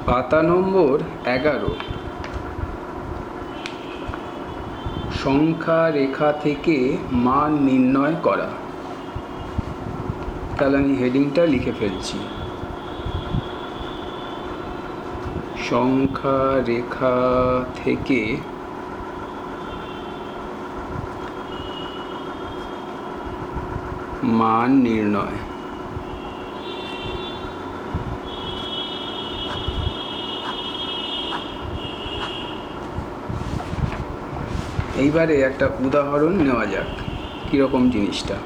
পাতা নম্বর 11, সংখ্যা রেখা থেকে মান নির্ণয় করা। তাহলে আমি হেডিংটা লিখে ফেলছি, সংখ্যা রেখা থেকে মান নির্ণয়। এইবারে একটা উদাহরণ নেওয়া যাক কীরকম জিনিসটা।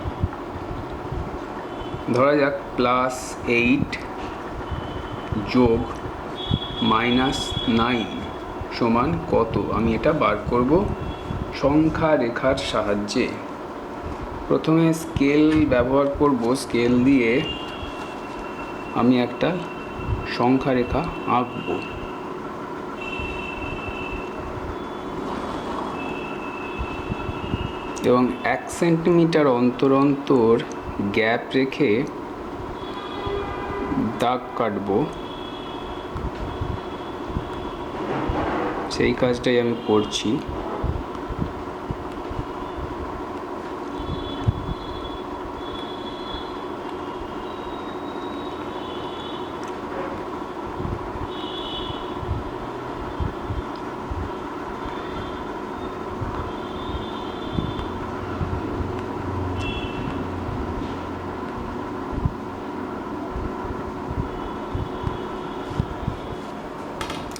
ধরা যাক +8 যোগ -9 সমান কত, আমি এটা বার করব সংখ্যা রেখার সাহায্যে। প্রথমে স্কেল ব্যবহার করব, স্কেল দিয়ে আমি একটা সংখ্যা রেখা আঁকব। এবং 1 সেন্টিমিটার অন্তর অন্তর গ্যাপ রেখে দাগ কাটব। সেই কাজটাই আমি করছি।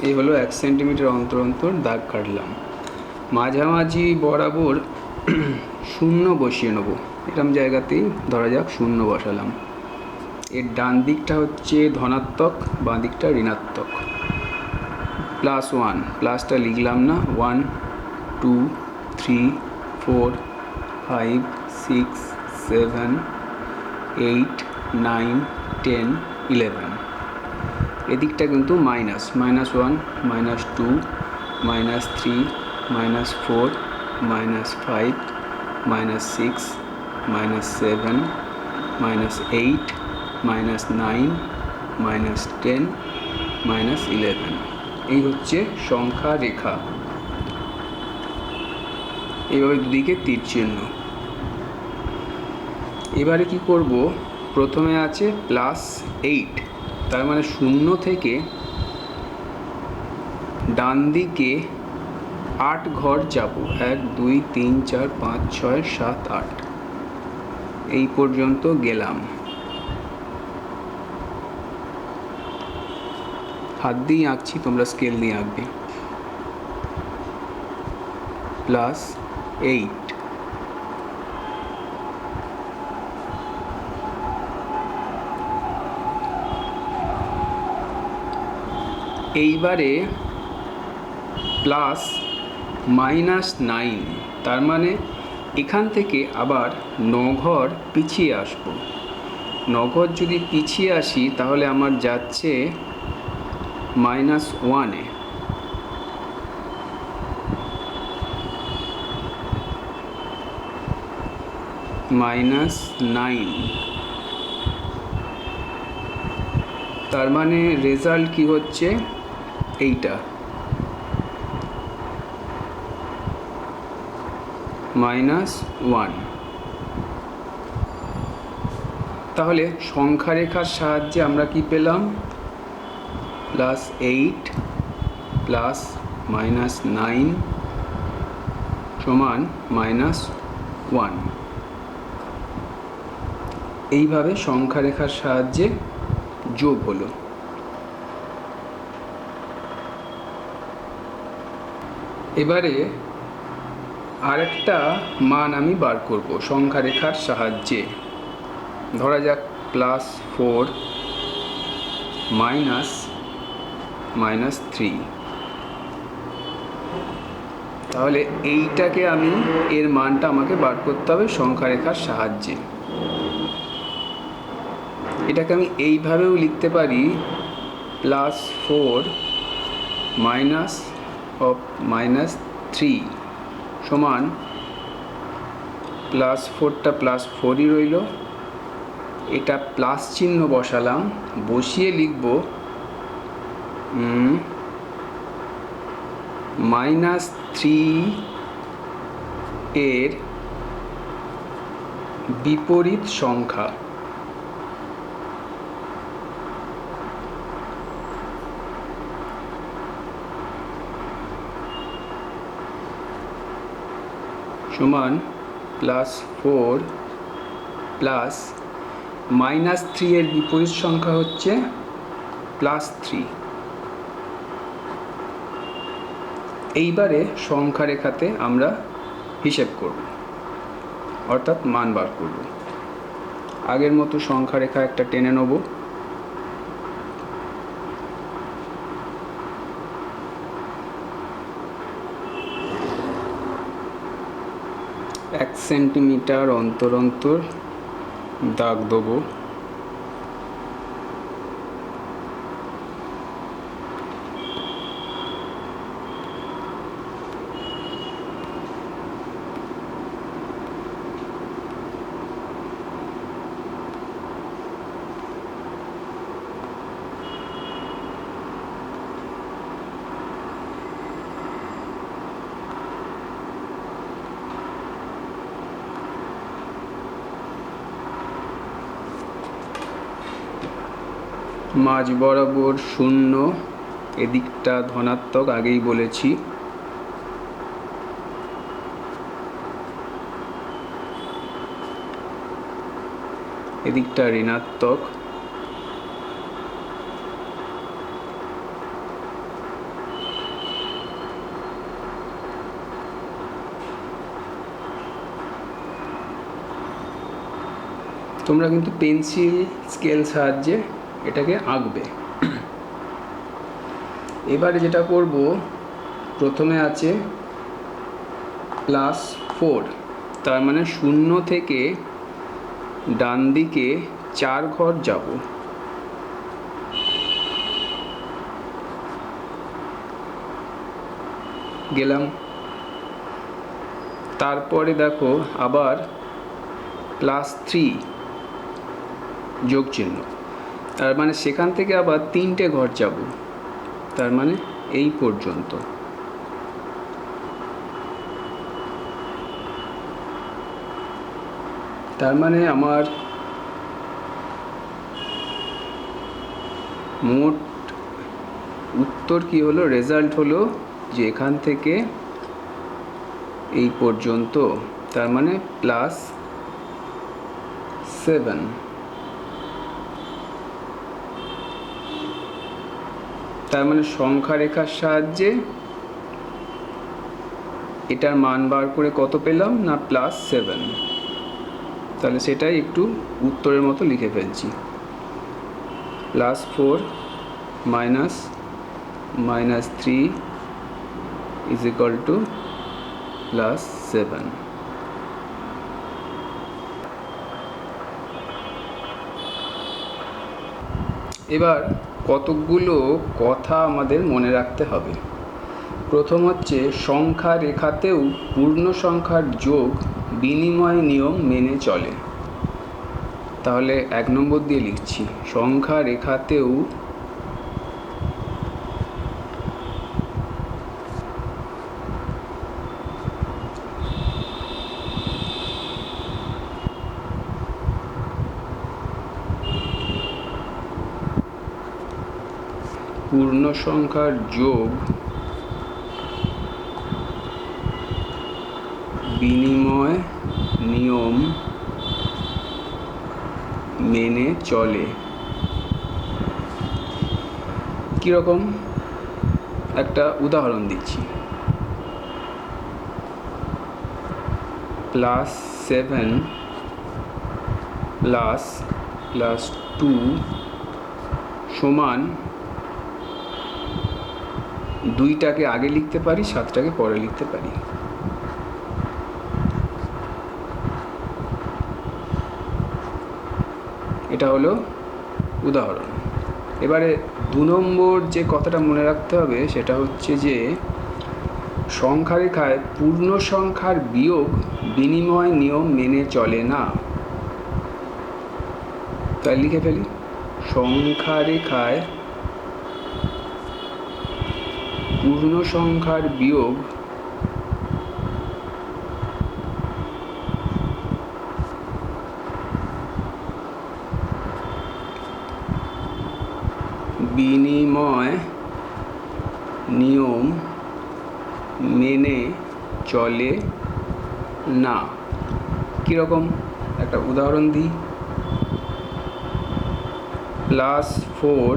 এই হলো 1 সেন্টিমিটার অন্তর অন্তর দাগ কাটলাম। মাঝামাঝি বরাবর 0 বসিয়ে নেব। এরকম জায়গাতেই ধরা যাক 0 বসালাম। এর ডান দিকটা হচ্ছে ধনাত্মক, বাঁ দিকটা ঋণাত্মক। +1, প্লাসটা লিখলাম না। 1 2 3 4 5 6 7 8 9 10 11। এদিকটা কিন্তু -1 -2 -3 -4 -5 -6 -7 -8 -9 -10 -11। এই হচ্ছে সংখ্যা রেখা। এইভাবে দুদিকে তীর চিহ্ন। এবারে কি করব, প্রথমে আছে +8, তার মানে 0 থেকে ডান দিকে 8 ঘর যাবো। 1 2 3 4 5 6 7 8 এই পর্যন্ত গেলাম। হাত দিয়ে আঁকছি, তোমরা স্কেল দিয়ে আঁকবে। +8। এইবারে +-9, তার মানে এখান থেকে আবার 9 ঘর পিছিয়ে আসবো। 9 ঘর যদি পিছিয়ে আসি তাহলে আমার যাচ্ছে -1-এ। -9, তার মানে রেজাল্ট কি হচ্ছে এইটা, -1। তাহলে সংখ্যা রেখার সাহায্যে আমরা কি পেলাম, +8 + -9 সমান -1। এইভাবে সংখ্যা রেখার সাহায্যে যোগ হলো। এবারে আরেকটা মান আমি বার করব সংখ্যা রেখার সাহায্যে। ধরা যাক +4 -3। তাহলে এইটাকে আমি, এর মানটা আমাকে বার করতে হবে সংখ্যা রেখার সাহায্যে। এটাকে আমি এইভাবেও লিখতে পারি, +4 -3 সমান +4টা +4ই রইল। এটা প্লাস চিহ্ন বসালাম, বসিয়ে লিখব -3 এর বিপরীত সংখ্যা সমান +4 প্লাস -3 এর বিপরীত সংখ্যা হচ্ছে +3। এইবারে সংখ্যা রেখাতে আমরা হিসেব করব, অর্থাৎ মান বার করব। আগের মতো সংখ্যা রেখা একটা টেনে নেব। এক সেন্টিমিটার অন্তর অন্তর দাগ দেবো। মাঝ বরাবর 0, এদিকটা ধনাত্মক, আগেই বলেছি। এদিকটা ঋণাত্মক। তোমরা কিন্তু পেন্সিল স্কেল সাহায্যে এটাকে আঁকবে। এবারে যেটা করব, প্রথমে আছে +4, তার মানে 0 থেকে ডান দিকে 4 ঘর যাব। গেলাম। তারপরে দেখো আবার +3 যোগ চিহ্ন, তার মানে সেখান থেকে আবার 3টে ঘর যাব, তার মানে এই পর্যন্ত। তার মানে আমার মোট উত্তর কি হলো, রেজাল্ট হলো যে এখান থেকে এই পর্যন্ত, তার মানে +7। তার মানে সংখ্যা রেখার সাহায্যে এটার মান বার করে কত পেলাম না +7। তাহলে সেটাই একটু উত্তরের মতো লিখে ফেলছি। +4 -3 = +7। এবার কতকগুলো কথা আমাদের মনে রাখতে হবে। প্রথম হচ্ছে, সংখ্যা রেখাতেও পূর্ণ সংখ্যার যোগ বিনিময় নিয়ম মেনে চলে। তাহলে 1 নম্বর দিয়ে লিখছি, সংখ্যা রেখাতেও পূর্ণ সংখ্যার যোগ বিনিময় নিয়ম মেনে চলে। কীরকম, একটা উদাহরণ দিচ্ছি। +7 +2 সমান 2টাকে আগে লিখতে পারি, 7টাকে পরে লিখতে পারি। এটা হলো উদাহরণ। এবারে 2 নম্বর যে কথাটা মনে রাখতে হবে সেটা হচ্ছে যে সংখ্যা রেখায় পূর্ণ সংখ্যার বিয়োগ বিনিময় নিয়ম মেনে চলে না। তাই লিখে ফেলি, সংখ্যা রেখায় পূর্ণ সংখ্যার বিয়োগ বিনিময় নিয়ম মেনে চলে না। কীরকম একটা উদাহরণ দিই। +4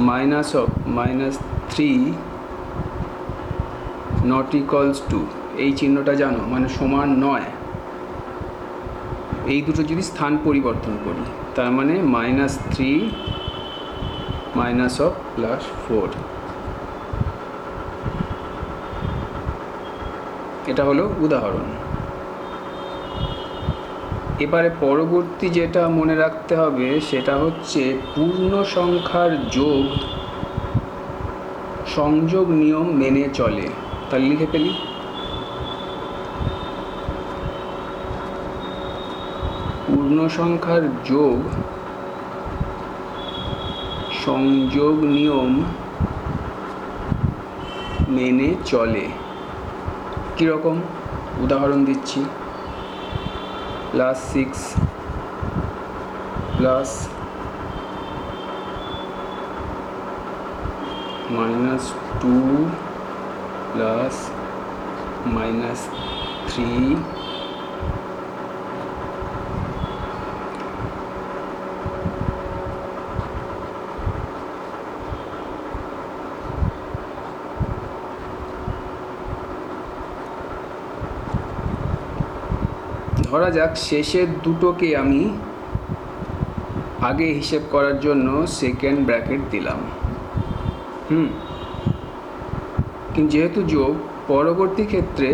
-3 নট ইকুয়ালস টু, এই চিহ্নটা জানো, মানে সমান নয়। এই দুটো যদি স্থান পরিবর্তন করি, তার মানে -3 -+4, এটা হলো উদাহরণ। এবারে পরবর্তী যেটা মনে রাখতে হবে সেটা হচ্ছে পূর্ণ সংখ্যার যোগ সংযোগ নিয়ম মেনে চলে। তাহলে লিখে ফেলি। পূর্ণ সংখ্যার যোগ সংযোগ নিয়ম মেনে চলে। কীরকম উদাহরণ দিচ্ছি। +6 প্লাস -2 প্লাস -3 ধরা যাক শেষের দুটোকে আমি আগে হিসেব করার জন্য সেকেন্ড ব্র্যাকেট দিলাম। কিন্তু যেহেতু যোগ, পরবর্তী ক্ষেত্রে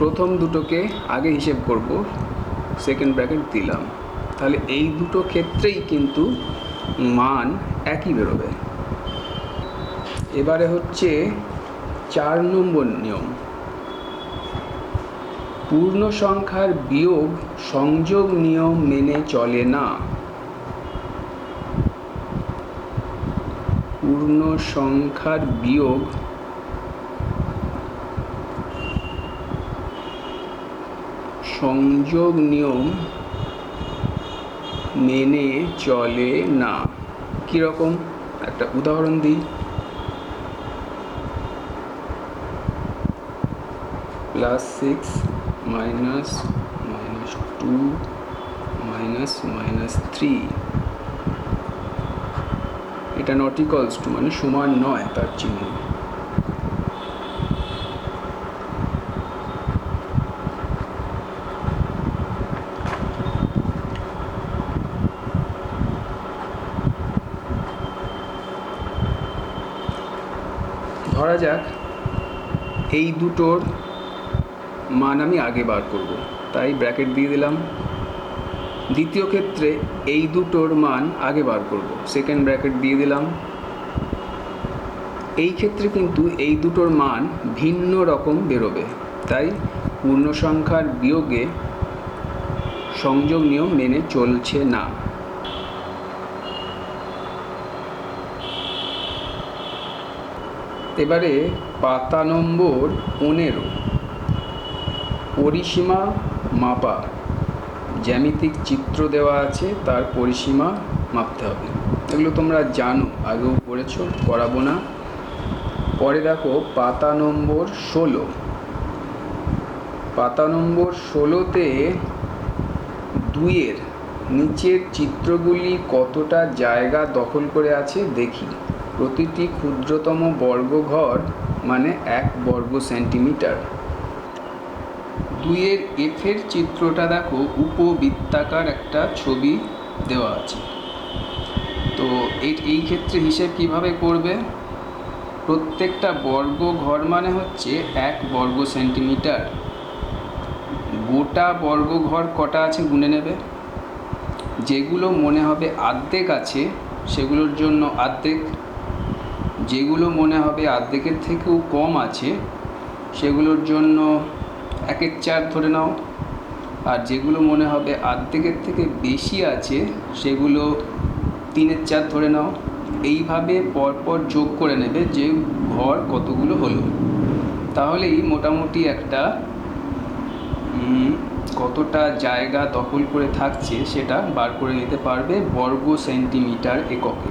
প্রথম দুটোকে আগে হিসেব করব, সেকেন্ড ব্র্যাকেট দিলাম। তাহলে এই দুটো ক্ষেত্রেই কিন্তু মান একই বেরোবে। এবারে হচ্ছে 4 নম্বর নিয়ম। পূর্ণ সংখ্যার বিয়োগ সংযোগ নিয়ম মেনে চলে না। পূর্ণ সংখ্যার বিয়োগ সংযোগ নিয়ম মেনে চলে না। কীরকম একটা উদাহরণ দিই। +6 -2 -3, এটা নট ইকুয়ালস টু, মানে সমান নয় তার চিহ্ন। ধরা যাক এই দুটোর মান আমি আগে বার করব, তাই ব্র্যাকেট দিয়ে দিলাম। দ্বিতীয় ক্ষেত্রে এই দুটোর মান আগে বার করব, সেকেন্ড ব্র্যাকেট দিয়ে দিলাম। এই ক্ষেত্রে কিন্তু এই দুটোর মান ভিন্ন রকম বেরোবে, তাই পূর্ণ সংখ্যার বিয়োগে সংযোগ নিয়ম মেনে চলছে না। এবারে পাতা নম্বর 15, পরিসীমা মাপা। জ্যামিতিক চিত্র দেওয়া আছে, তার পরিসীমা মাপতে হবে। এগুলো তোমরা জানো, আগেও পড়েছো, করাবো না। পরে দেখো পাতা নম্বর 16। পাতা নম্বর 16তে 2-এর নিচের চিত্রগুলি কতটা জায়গা দখল করে আছে দেখি। প্রতিটি ক্ষুদ্রতম বর্গঘর মানে 1 বর্গ সেন্টিমিটার। 2-এর এফের চিত্রটা দেখো, উপবৃত্তাকার একটা ছবি দেওয়া আছে। তো এই ক্ষেত্রে হিসেব কিভাবে করবে? প্রত্যেকটা বর্গঘর মানে হচ্ছে 1 বর্গ সেন্টিমিটার। গোটা বর্গঘর কটা আছে গুনে নেবে। যেগুলো মনে হবে অর্ধেক আছে সেগুলোর জন্য অর্ধেক, যেগুলো মনে হবে অর্ধেকের থেকেও কম আছে সেগুলোর জন্য 1/4 ধরে নাও, আর যেগুলো মনে হবে অর্ধেকের থেকে বেশি আছে সেগুলো 3/4 ধরে নাও। এইভাবে পরপর যোগ করে নেবে যে ঘর কতগুলো হলো, তাহলেই মোটামুটি একটা কতটা জায়গা দখল করে থাকছে সেটা বার করে নিতে পারবে বর্গ সেন্টিমিটার এককে।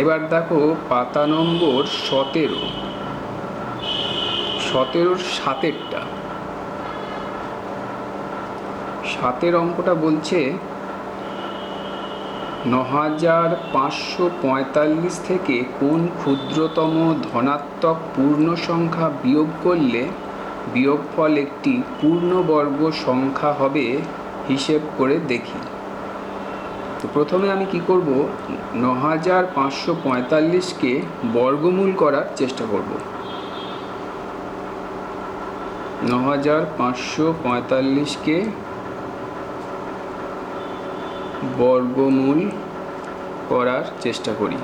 এবার দেখো পাতা নম্বর 17, 17-র 7-এরটা। 7-এর অঙ্কটা বলছে 9545 থেকে কোন ক্ষুদ্রতম ধনাত্মক পূর্ণ সংখ্যা বিয়োগ করলে বিয়োগফল একটি পূর্ণবর্গ সংখ্যা হবে হিসেব করে দেখি। তো প্রথমে আমি কি করব, 9545কে বর্গমূল করার চেষ্টা করব। 9545কে বর্গমূল করার চেষ্টা করি।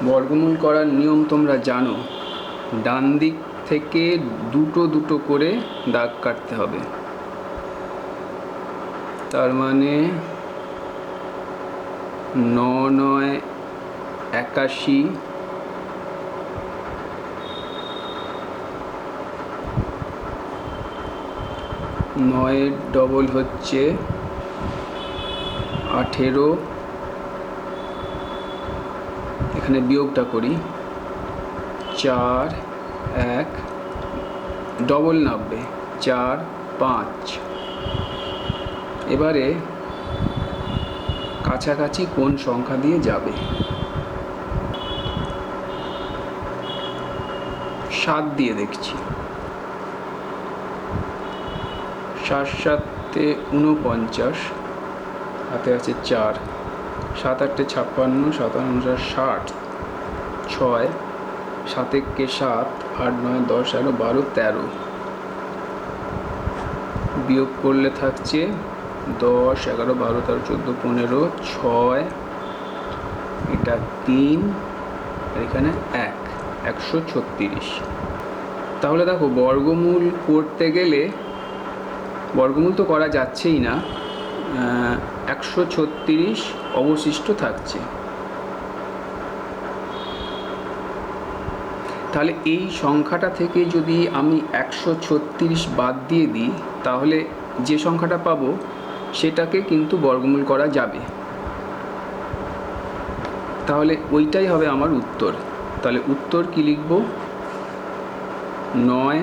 বর্গমূল করার নিয়ম তোমরা জানো, ডান দিক থেকে দুটো দুটো করে দাগ কাটতে হবে। তার মানে 9 81, 9 ডবল হচ্ছে 18, এখানে বিয়োগটা করি, 4 1 ডবল 90, 4 5। এবারে কাছাকাছি কোন সংখ্যা দিয়ে যাবে, 7 দিয়ে দেখছি। 7 7 49, হাতে আছে 4, 7 8 56, 57 60, 6 7 1 7, 8 9 10 11 12 13, বিয়োগ করলে থাকছে 10 11 12 13 14 15, 6, এটা 3, আর এখানে 1, 136। তাহলে দেখো বর্গমূল করতে গেলে, বর্গমূল তো করা যাচ্ছেই না, 136 অবশিষ্ট থাকছে। তাহলে এই সংখ্যাটা থেকে যদি আমি 136 বাদ দিয়ে দিই, তাহলে যে সংখ্যাটা পাবো সেটাকে কিন্তু বর্গমূল করা যাবে। তাহলে ওইটাই হবে আমার উত্তর। তাহলে উত্তর কি লিখব, 9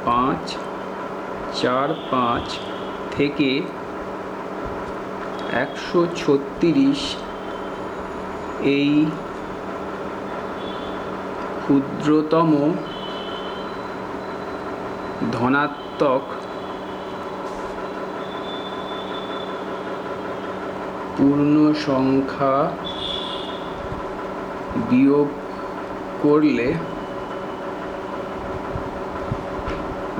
5 4 5 থেকে 136 এই ক্ষুদ্রতম ধনাত্মক পূর্ণ সংখ্যা বিয়োগ করলে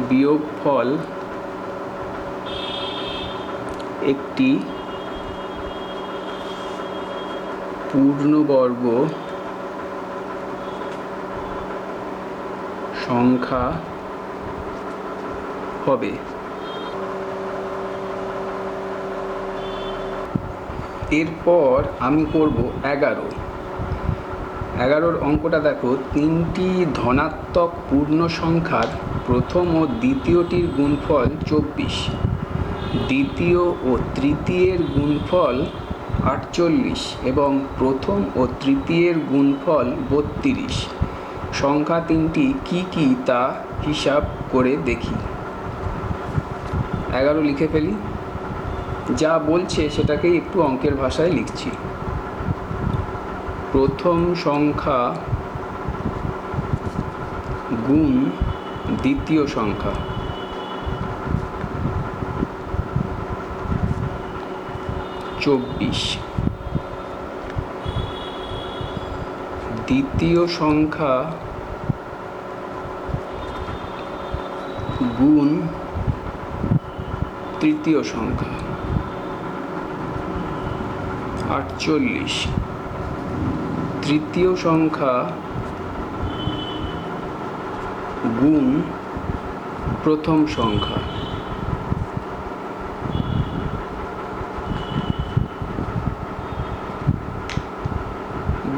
বিয়োগফল একটি পূর্ণবর্গ সংখ্যা হবে। এরপর আমি করব 11-র অঙ্কটা দেখো, 3টি ধনাত্মক পূর্ণ সংখ্যার প্রথম ও দ্বিতীয়টির গুণফল 24, দ্বিতীয় ও তৃতীয়ের গুণফল 48 এবং প্রথম ও তৃতীয়ের গুণফল 32। সংখ্যা তিনটি কি কি তা হিসাব করে দেখি। 11 লিখে ফেলি, যা বলছে সেটাকেই একটু অঙ্কের ভাষায় লিখছি। প্রথম সংখ্যা গুণ দ্বিতীয় সংখ্যা, 24। দ্বিতীয় সংখ্যা গুণ তৃতীয় সংখ্যা, 48। তৃতীয় সংখ্যা গুণ প্রথম সংখ্যা।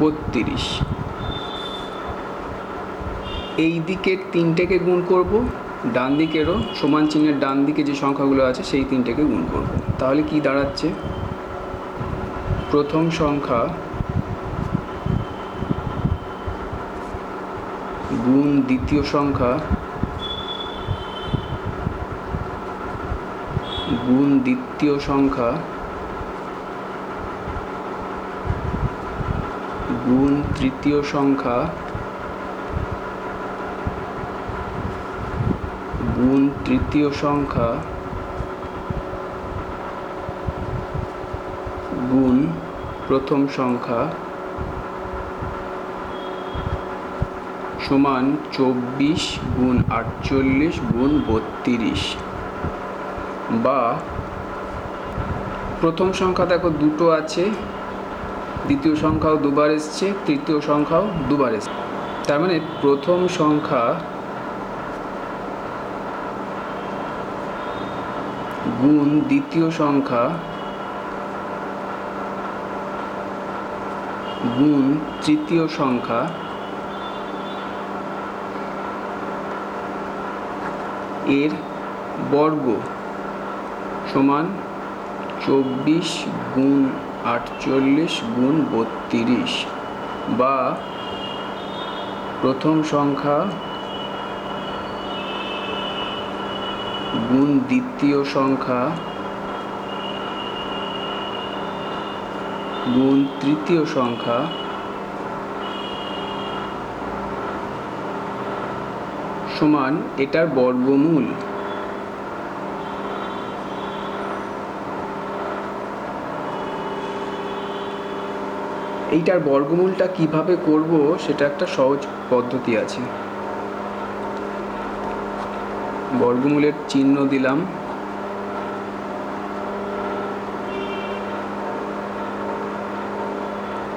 বত্রিশ। এই দিকের তিনটেকে গুণ করব, ডান দিকেরও সমান চিহ্নের ডান দিকে যে সংখ্যাগুলো আছে সেই তিনটেকে গুণ করব। তাহলে কি দাঁড়াচ্ছে? প্রথম সংখ্যা গুণ দ্বিতীয় সংখ্যা গুণ দ্বিতীয় সংখ্যা গুণ তৃতীয় সংখ্যা গুণ তৃতীয় সংখ্যা গুণ প্রথম সংখ্যা সমান 24 গুণ 48 গুণ 32। বা প্রথম সংখ্যা দেখো দুটো আছে, দ্বিতীয় সংখ্যাও দুবার এসছে, তৃতীয় সংখ্যাও দুবার এসছে। তার মানে প্রথম সংখ্যা গুণ দ্বিতীয় সংখ্যা গুণ তৃতীয় সংখ্যা এর বর্গ সমান 24 গুণ 48 গুণ 32। বা প্রথম সংখ্যা গুণ দ্বিতীয় সংখ্যা গুণ তৃতীয় সংখ্যা সমান এটার বর্গমূল। এইটার বর্গমূলটা কিভাবে করব সেটা একটা সহজ পদ্ধতি আছে। বর্গমূলের চিহ্ন দিলাম,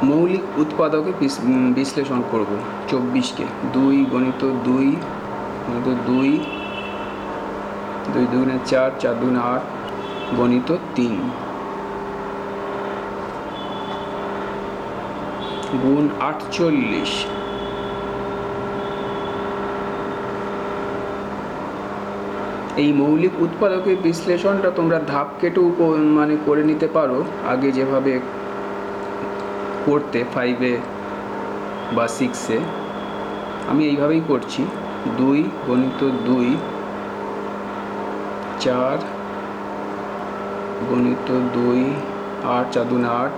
মৌলিক উৎপাদকে বিশ্লেষণ করব। 24কে 2 গণিত 2 গণিত 2 2 দুগুণে 4 4 দুগুণে 8 গণিত 3 গুণ 48। এই মৌলিক উৎপাদকের বিশ্লেষণটা তোমরা ধাপ কেটেও মানে করে নিতে পারো, আগে যেভাবে করতে 5-এ বা 6-এ। আমি এইভাবেই করছি। 2 গণিত 2 4 গণিত 2 8 4 দুগুণে 8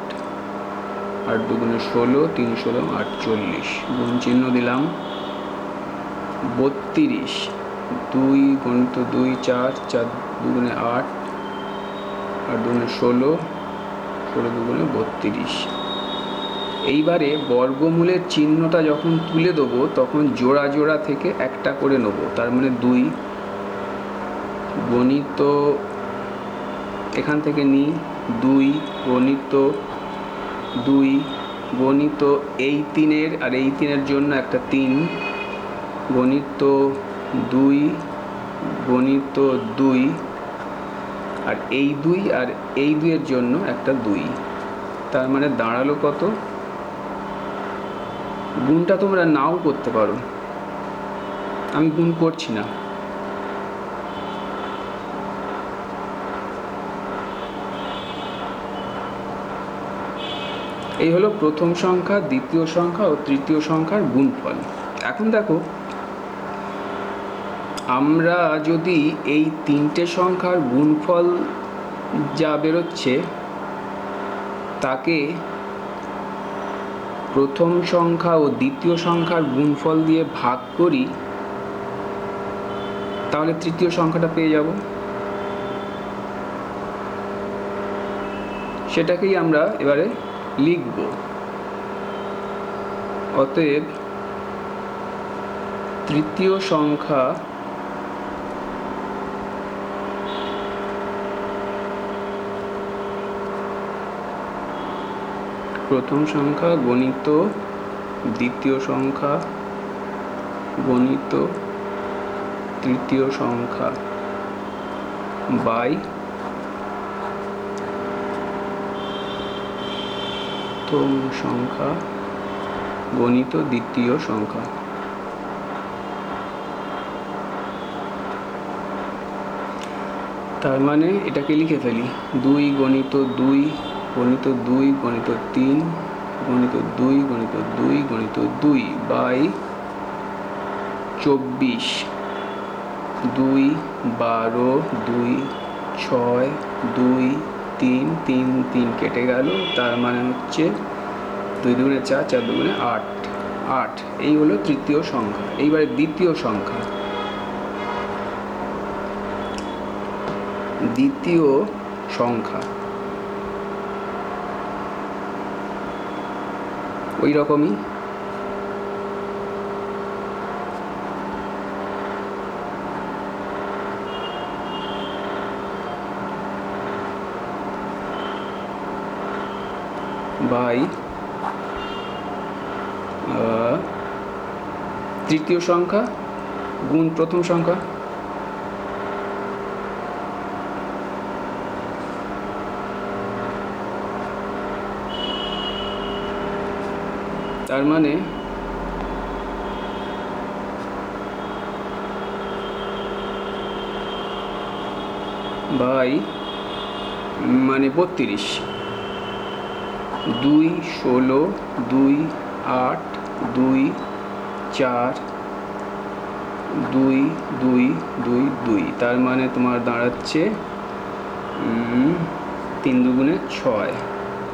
8 দুগুণে 16 3 16 48 গুণ চিহ্ন দিলাম। 32 2 গণিত 2 4 4 দুগুণে 8 8 দুগুণে 16 16 দুগুণে 32। এইবারে বর্গমূলের চিহ্নটা যখন তুলে দেবো তখন জোড়া জোড়া থেকে একটা করে নেব। তার মানে 2 গণিত এখান থেকে নিই 2 গণিত 2 গণিত এই 3-এর আর এই 3-এর জন্য একটা 3 গণিত 2 গণিত 2 আর এই 2 আর এই 2-এর জন্য একটা 2। তার মানে দাঁড়ালো কত? গুণটা তোমরা নাও করতে পারো, আমি গুণ করছি না। এই হলো প্রথম সংখ্যা, দ্বিতীয় সংখ্যা ও তৃতীয় সংখ্যার গুণফল। এখন দেখো, আমরা যদি এই তিনটে সংখ্যার গুণফল যা বেরোচ্ছে তাকে প্রথম সংখ্যা ও দ্বিতীয় সংখ্যার গুণফল দিয়ে ভাগ করি, তাহলে তৃতীয় সংখ্যাটা পেয়ে যাব। সেটাকেই আমরা এবারে লিখব। অতএব তৃতীয় সংখ্যা প্রথম সংখ্যা গণিত দ্বিতীয় সংখ্যা গণিত তৃতীয় সংখ্যা বাই প্রথম সংখ্যা গণিত দ্বিতীয় সংখ্যা। তার মানে এটাকে লিখে ফেলি, 2 গণিত 2 গণিত 2 গণিত 3 গণিত 2 গণিত 2 গণিত 2 বাই 24, 2 12 2 6 2 3 3 3 কেটে গেল, তার মানে হচ্ছে 2 দুগুণে 4 4 দুগুণে 8 8। এই হলো তৃতীয় সংখ্যা। এইবারে দ্বিতীয় সংখ্যা, দ্বিতীয় সংখ্যা ওই রকমই, বাই তৃতীয় সংখ্যা গুণ প্রথম সংখ্যা। তার মানে বাই মানে 32, 2 16 2 8 2 4 2 2 2 2, তার মানে তোমার দাঁড়াচ্ছে 3 দুগুণে 6।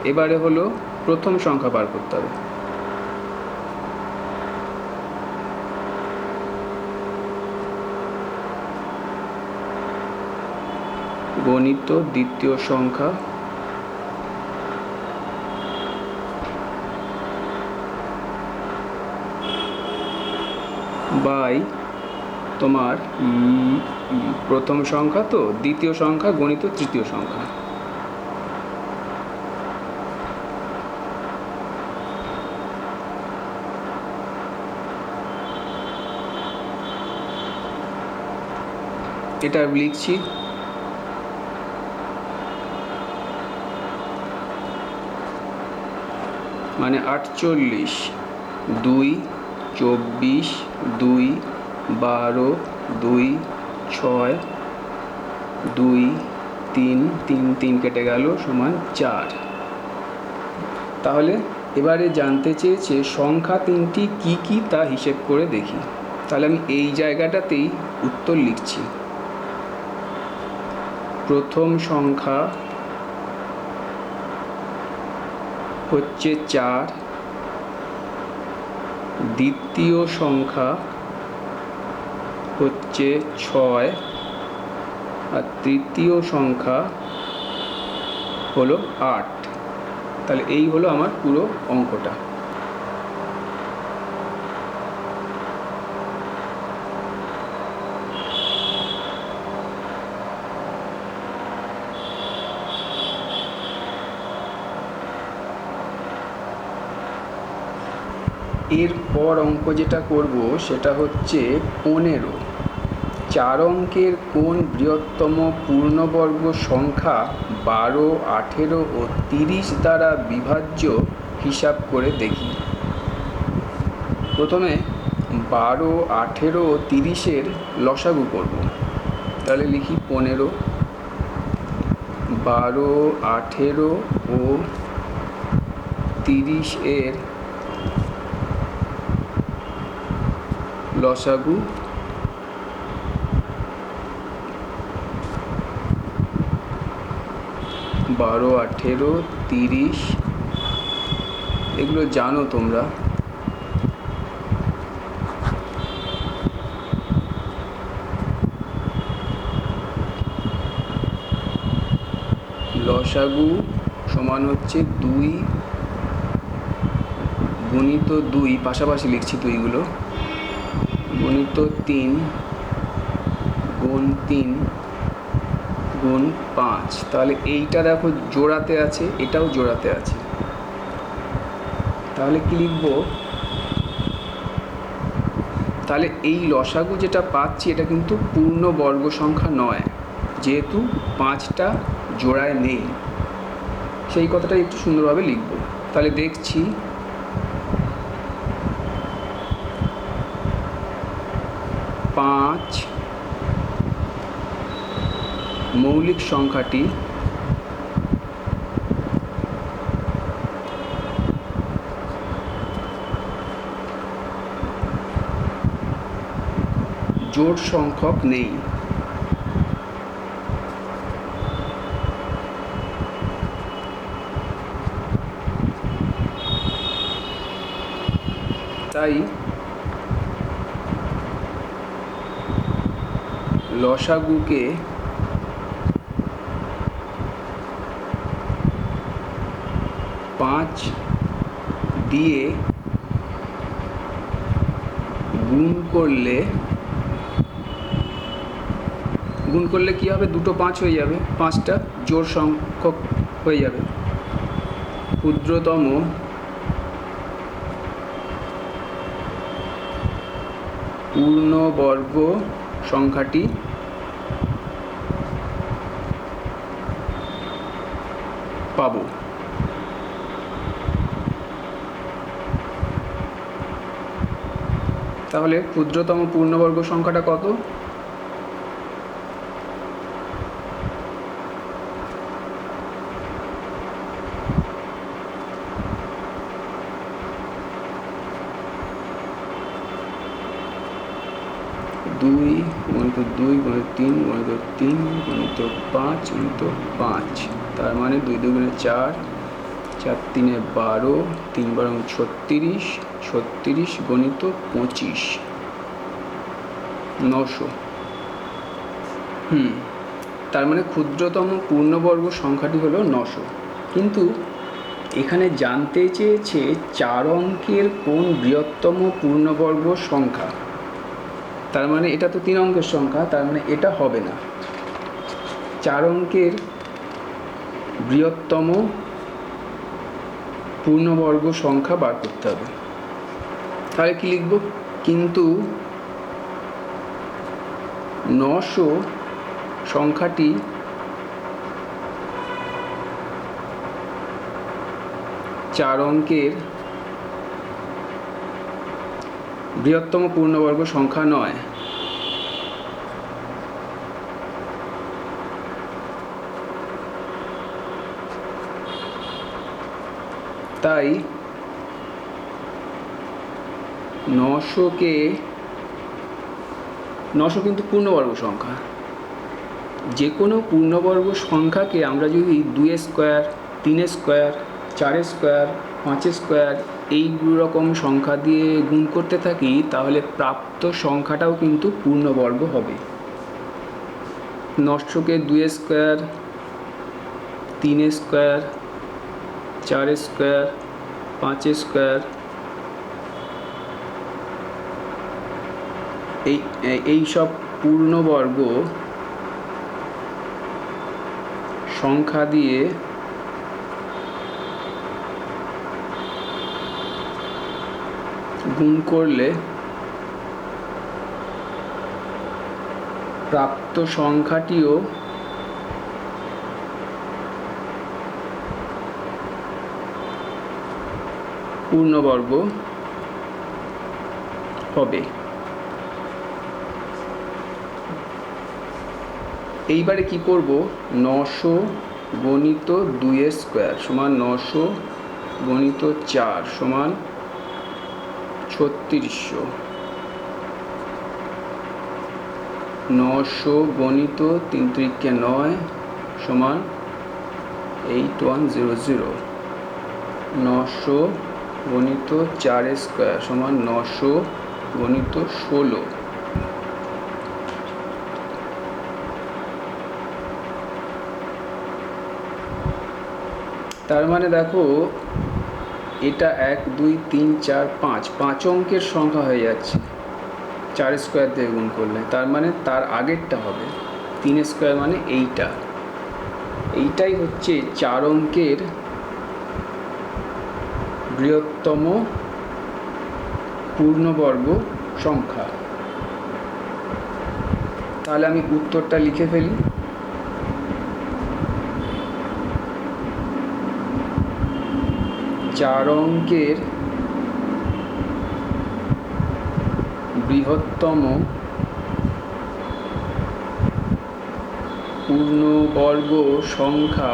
এবারে হলো প্রথম সংখ্যা বার করতে হবে। গণিত দ্বিতীয় সংখ্যা বাই তোমার প্রথম সংখ্যা, তো দ্বিতীয় সংখ্যা গণিত তৃতীয় সংখ্যা। এটা লিখছি, মানে 48 2 24 2 12 2 6 2 3 3 3 কেটে গেল সমান 4। তাহলে এবারে জানতে চেয়েছে সংখ্যা তিনটি কি কি তা হিসেব করে দেখি। তাহলে আমি এই জায়গাটাতেই উত্তর লিখছি। প্রথম সংখ্যা হচ্ছে 4, দ্বিতীয় সংখ্যা হচ্ছে 6, আর তৃতীয় সংখ্যা হলো 8। তাহলে এই হলো আমার পুরো অঙ্কটা। এরপর অঙ্ক যেটা করব সেটা হচ্ছে 15। 4 অঙ্কের কোন বৃহত্তম পূর্ণবর্গ সংখ্যা 12, 18 ও 30 দ্বারা বিভাজ্য হিসাব করে দেখি। প্রথমে 12, 18 ও 30-এর লসাগু করব। তাহলে লিখি 15, 12, 18 ও 30-এর লসাগু 12, 18, 30, এগুলো জানো তোমরা। লসাগু সমান হচ্ছে 2 গুণিত 2, পাশাপাশি লিখছি দুইগুলো, গুণিত 3 গুণ 3 গুণ 5। তাহলে এইটা দেখো জোড়াতে আছে, এটাও জোড়াতে আছে। তাহলে কি লিখব? তাহলে এই লসাগু যেটা পাচ্ছি এটা কিন্তু পূর্ণ বর্গ সংখ্যা নয়, যেহেতু 5টা জোড়ায় নেই। সেই কথাটা একটু সুন্দরভাবে লিখব। তাহলে দেখছি, পাঁচ মৌলিক সংখ্যাটি জোড় সংখ্যক নেই। তাই লসাগুকে পাঁচ দিয়ে গুণ করলে কি হবে, দুটো 5 হয়ে যাবে, 5টা জোড় সংখ্যক হয়ে যাবে। ক্ষুদ্রতম পূর্ণবর্গ সংখ্যাটি পাবো। তাহলে ক্ষুদ্রতম পূর্ণবর্গ সংখ্যাটা কত? দুই গুণিত 2 গুণিত 3 গুণিত 3 গুণিত 5 গুণিত 5, তার মানে 2 দুগুণে 4, 4 3 12, 3 12 36, 36 গণিত 25, 900। তার মানে ক্ষুদ্রতম পূর্ণবর্গ সংখ্যাটি হলো 900। কিন্তু এখানে জানতে চেয়েছে 4 অঙ্কের কোন বৃহত্তম পূর্ণবর্গ সংখ্যা। তার মানে এটা তো 3 অঙ্কের সংখ্যা, তার মানে এটা হবে না। 4 অঙ্কের বৃহত্তম পূর্ণবর্গ সংখ্যা বার করতে হবে। তাহলে কি লিখব? কিন্তু 900 সংখ্যাটি চার অঙ্কের বৃহত্তম পূর্ণবর্গ সংখ্যা নয়। তাই 900 কিন্তু পূর্ণবর্গ সংখ্যা। যে কোনো পূর্ণবর্গ সংখ্যাকে আমরা যদি 2 স্কোয়ার, 3 স্কোয়ার, 4 স্কোয়ার, 5 স্কোয়ার এই রকম সংখ্যা দিয়ে গুণ করতে থাকি, তাহলে প্রাপ্ত সংখ্যাটাও কিন্তু পূর্ণবর্গ হবে। 900কে 2 স্কোয়ার, 3 স্কোয়ার, 4 স্কোয়ার, 5 স্কোয়ার এই সব পূর্ণবর্গ সংখ্যা দিয়ে গুণ করলে প্রাপ্ত সংখ্যাটিও পূর্ণবর্গ হবে। এইবারে কি করব? 900 গণিত 2 স্কোয়ার সমান 900 গণিত 4 সমান 3600। 900 গণিত 3 3 9 সমান 8100। 900 গণিত 4 স্কোয়ার সমান 900 গণিত 16। তার মানে দেখো, এটা 1 2 3 4 5 5 অঙ্কের সংখ্যা হয়ে যাচ্ছে 4 স্কোয়ার দিয়ে গুণ করলে। তার মানে তার আগেরটা হবে 3 স্কোয়ার, মানে এইটাই হচ্ছে 4 অঙ্কের বৃহত্তম পূর্ণবর্গ সংখ্যা। তাহলে আমি উত্তরটা লিখে ফেলি। চার অঙ্কের বৃহত্তম পূর্ণবর্গ সংখ্যা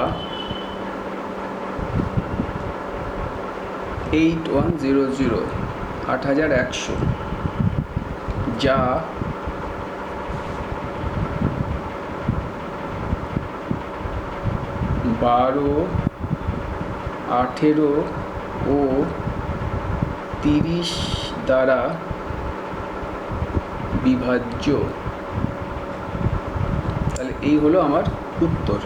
8100, 8100, যা বারো, 18 ও 30 দ্বারা বিভাজ্য। তাহলে এই হলো আমার উত্তর।